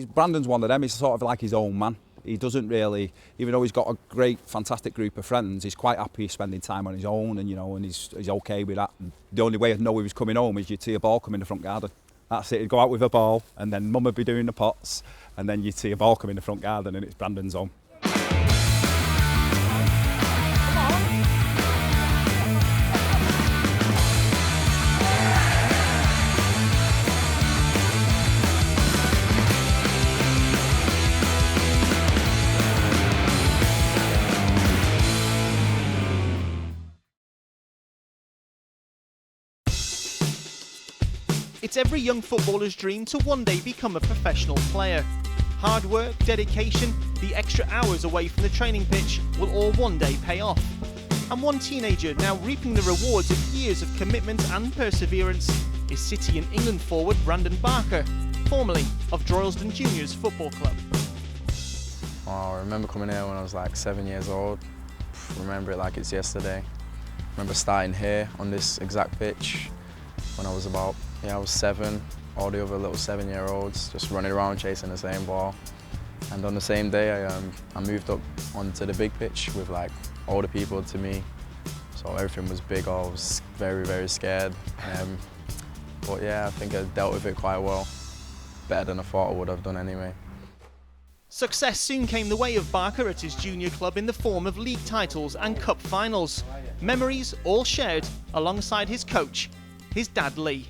Brandon's one of them. He's sort of like his own man. He doesn't really, even though he's got a great, fantastic group of friends, he's quite happy spending time on his own, and and he's okay with that. And the only way I'd know he was coming home is you'd see a ball come in the front garden. That's it. He'd go out with a ball, and then Mum would be doing the pots, and then you'd see a ball come in the front garden, and it's Brandon's home. It's every young footballer's dream to one day become a professional player. Hard work, dedication, the extra hours away from the training pitch will all one day pay off. And one teenager now reaping the rewards of years of commitment and perseverance is City and England forward Brandon Barker, formerly of Droylsden Juniors Football Club. Oh, I remember coming here when I was like 7 years old. Remember it like it's yesterday. Remember starting here on this exact pitch when I was about, I was 7, all the other little 7-year-olds just running around chasing the same ball. And on the same day, I moved up onto the big pitch with like older people to me. So everything was big, I was very, very scared. But yeah, I think I dealt with it quite well. Better than I thought I would have done anyway. Success soon came the way of Barker at his junior club in the form of league titles and cup finals. Memories all shared alongside his coach, his dad Lee.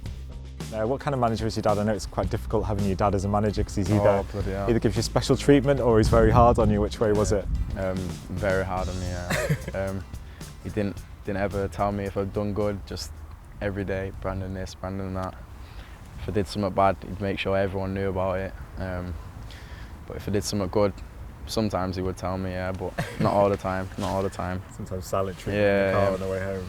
What kind of manager is your dad? I know it's quite difficult having your dad as a manager because he's either gives you special treatment or he's very hard on you. Which way was it? Very hard on me, yeah. He didn't ever tell me if I'd done good, just every day, Brandon this, Brandon that. If I did something bad, he'd make sure everyone knew about it. But if I did something good, sometimes he would tell me, yeah, but not all the time, not all the time. Sometimes silent treatment in the car on the way home.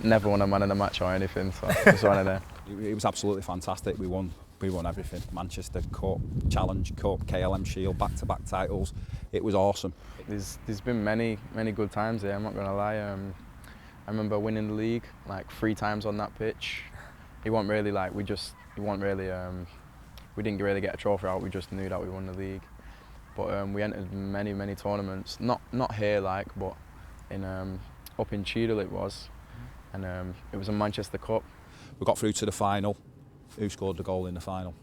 Never won a man in a match or anything, so just one of them. It was absolutely fantastic. We won everything. Manchester Cup, Challenge Cup, KLM Shield, back-to-back titles. It was awesome. There's been many good times here, I'm not going to lie. I remember winning the league like 3 times on that pitch. It wasn't really like, we didn't really get a trophy out, we just knew that we won the league. But we entered many tournaments, not here like, but in up in Cheadle it was. And it was a Manchester Cup. We got through to the final. Who scored the goal in the final?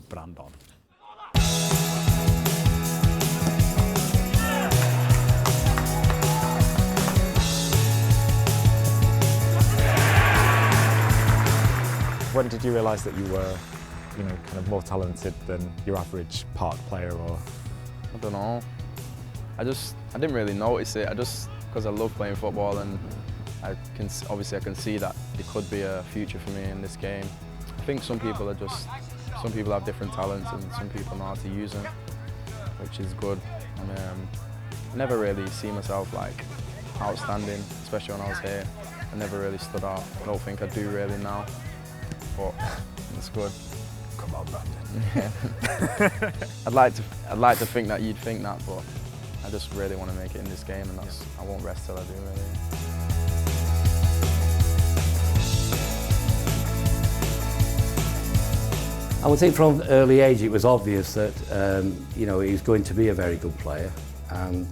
Brandon. When did you realise that you were, kind of more talented than your average park player? Or I don't know. I didn't really notice it. Because I love playing football, and obviously I can see that there could be a future for me in this game. I think some people have different talents and some people know how to use them, which is good. And I never really see myself like outstanding, especially when I was here. I never really stood out. I don't think I do really now, but it's good. come on, Brandon. Yeah. I'd like to think that you'd think that, but I just really want to make it in this game, and I won't rest till I do, really. I would think from an early age it was obvious that he was going to be a very good player, and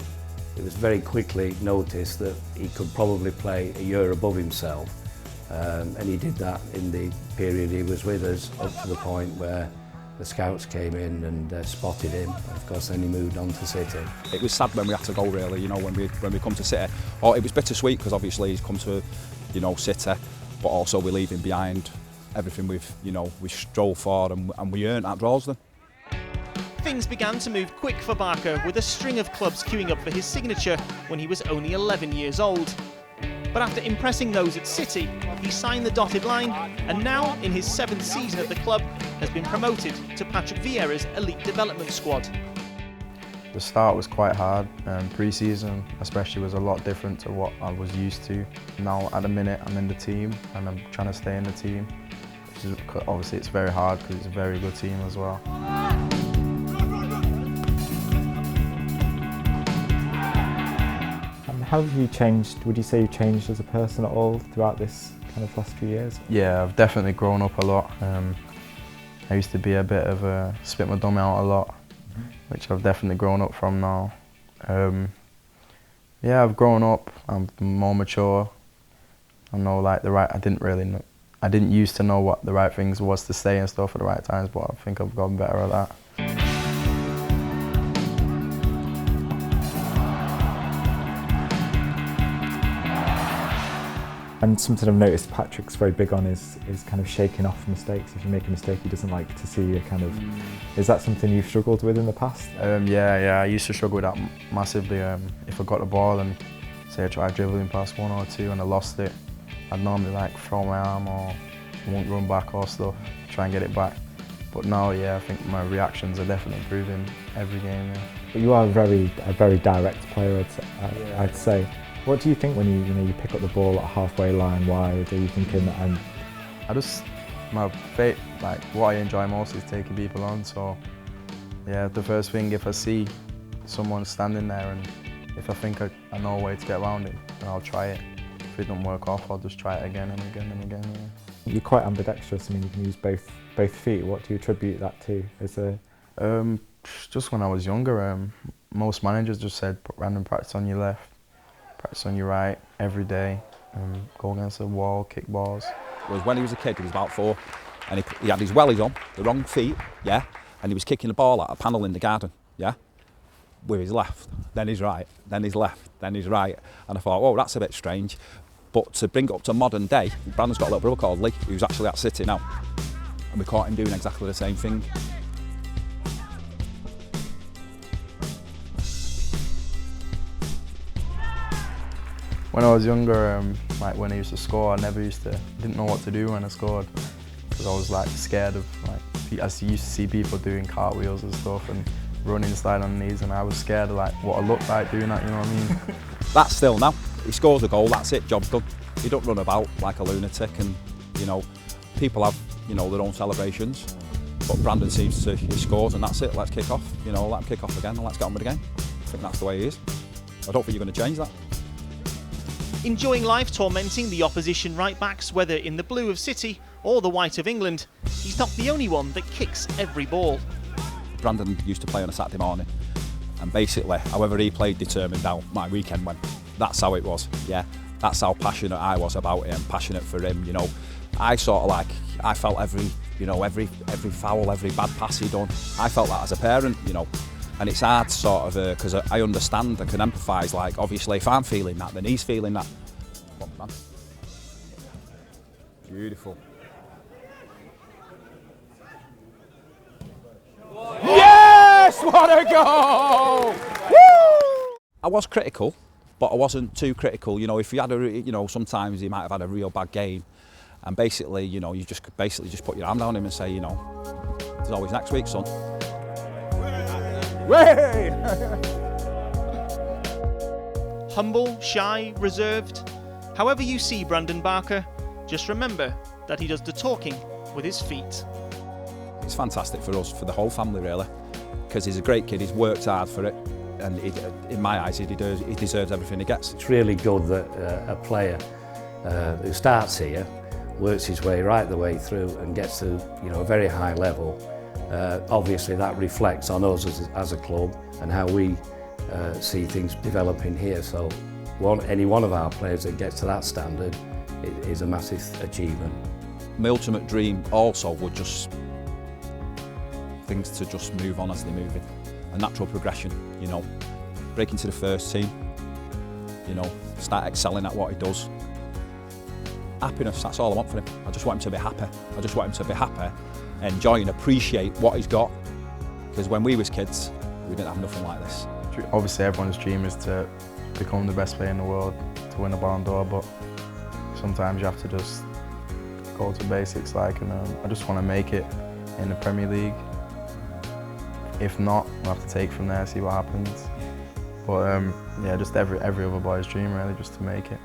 it was very quickly noticed that he could probably play a year above himself, and he did that in the period he was with us, up to the point where the scouts came in and spotted him. Of course, then he moved on to City. It was sad when we had to go, really. When we come to City. Oh, it was bittersweet because obviously he's come to, City, but also we're leaving behind everything we strove for and we earned at Droylsden. Things began to move quick for Barker, with a string of clubs queuing up for his signature when he was only 11 years old. But after impressing those at City, he signed the dotted line, and now, in his 7th season at the club, has been promoted to Patrick Vieira's elite development squad. The start was quite hard. Pre-season especially was a lot different to what I was used to. Now at the minute I'm in the team and I'm trying to stay in the team. Obviously it's very hard because it's a very good team as well. How have you changed? Would you say you've changed as a person at all throughout this kind of last few years? Yeah, I've definitely grown up a lot. I used to be a bit of a spit my dummy out a lot, which I've definitely grown up from now. Yeah, I've grown up. I'm more mature. I know like I didn't really know. I didn't used to know what the right things was to say and stuff at the right times, but I think I've gotten better at that. And something I've noticed Patrick's very big on is kind of shaking off mistakes. If you make a mistake, he doesn't like to see you kind of... Is that something you've struggled with in the past? Yeah, I used to struggle with that massively. If I got the ball and say I tried dribbling past one or two and I lost it, I'd normally like throw my arm or I won't run back or stuff, try and get it back. But now, yeah, I think my reactions are definitely improving every game. Yeah. But you are a very direct player, I'd say. What do you think when you pick up the ball at halfway line wide? Are you thinking that what I enjoy most is taking people on. So yeah, the first thing, if I see someone standing there and if I think I know a way to get around it, then I'll try it. If it doesn't work off, I'll just try it again and again and again. Yeah. You're quite ambidextrous. I mean, you can use both feet. What do you attribute that to? Just when I was younger, most managers just said put random practice on your left, practice on your right every day, go against the wall, kick balls. Whereas when he was a kid, he was about 4, and he had his wellies on, the wrong feet, yeah, and he was kicking the ball at a panel in the garden, yeah, with his left, then his right, then his left, then his right, and I thought, oh, that's a bit strange. But to bring it up to modern day, Brandon's got a little brother called Lee, who's actually at City now, and we caught him doing exactly the same thing. When I was younger, like when I used to score, I didn't know what to do when I scored, because I was like scared of I used to see people doing cartwheels and stuff and running, sliding on the knees, and I was scared of like what I looked like doing that, you know what I mean? That's still now. He scores a goal, that's it, job's done. He don't run about like a lunatic, and people have their own celebrations, but Brandon seems to, he scores and that's it, let's kick off, let him kick off again and let's get on with the game. I think that's the way he is. I don't think you're going to change that. Enjoying life tormenting the opposition right-backs, whether in the blue of City or the white of England, he's not the only one that kicks every ball. Brandon used to play on a Saturday morning, and basically, however he played determined how my weekend went. That's how it was, yeah. That's how passionate I was about him, passionate for him, I felt every foul, every bad pass he done, I felt that as a parent, And it's hard sort of, because I understand, I can empathise, like obviously if I'm feeling that, then he's feeling that. Come on, man. Beautiful. Yes! What a goal! Woo! I was critical, but I wasn't too critical. If you had sometimes he might have had a real bad game, and basically, you just put your arm down him and say, there's always next week, son. Humble, shy, reserved. However you see Brandon Barker, just remember that he does the talking with his feet. It's fantastic for us, for the whole family really, because he's a great kid, he's worked hard for it, and in my eyes he deserves everything he gets. It's really good that a player who starts here, works his way right the way through and gets to a very high level. Obviously that reflects on us as a club and how we see things developing here. So any one of our players that gets to that standard is a massive achievement. My ultimate dream also would just things to just move on as they move in. A natural progression, break into the first team, start excelling at what he does. Happiness, that's all I want for him. I just want him to be happy. I just want him to be happy, enjoy and appreciate what he's got. Because when we was kids, we didn't have nothing like this. Obviously everyone's dream is to become the best player in the world, to win a Ballon d'Or, but sometimes you have to just go to basics and I just want to make it in the Premier League. If not, we'll have to take from there, see what happens. But yeah, just every other boy's dream really, just to make it.